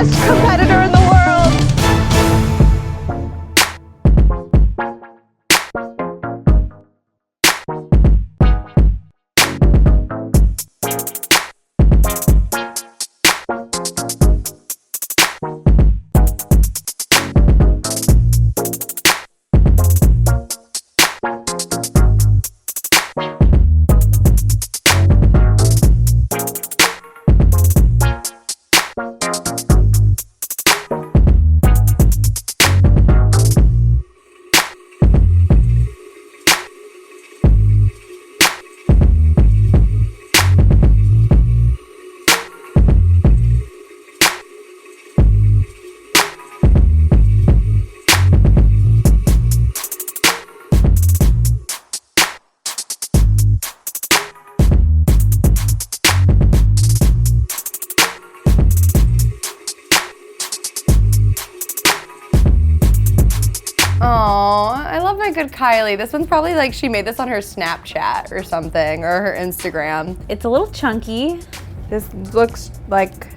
best competitor in the world. Oh, I love my good Kylie. This one's probably like she made this on her Snapchat or something, or her Instagram. It's a little chunky. This looks like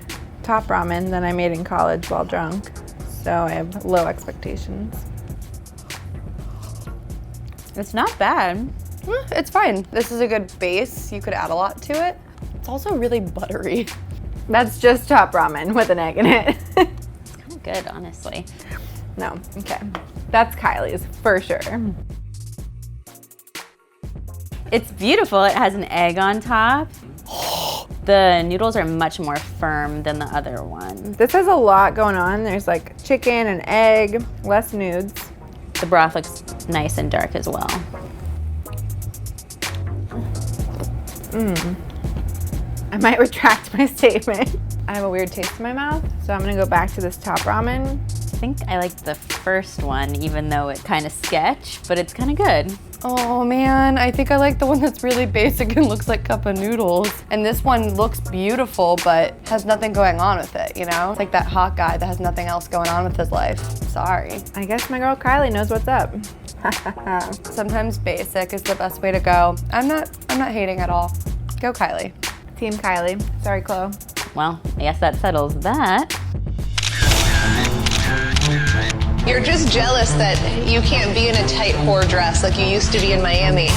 top ramen that I made in college while drunk, so I have low expectations. It's not bad. It's fine. This is a good base. You could add a lot to it. It's also really buttery. That's just top ramen with an egg in it. It's kind of good, honestly. No, okay. That's Kylie's for sure. It's beautiful. It has an egg on top. The noodles are much more firm than the other one. This has a lot going on. There's like chicken and egg, less nudes. The broth looks nice and dark as well. I might retract my statement. I have a weird taste in my mouth, so I'm gonna go back to this top ramen. I think I like the first one, even though it's kind of sketch, but it's kind of good. Oh man, I think I like the one that's really basic and looks like cup of noodles. And this one looks beautiful, but has nothing going on with it, you know? It's like that hot guy that has nothing else going on with his life. Sorry. I guess my girl Kylie knows what's up. Sometimes basic is the best way to go. I'm not hating at all. Go Kylie. Team Kylie. Sorry, Khloé. Well, I guess that settles that. You're just jealous that you can't be in a tight whore dress like you used to be in Miami.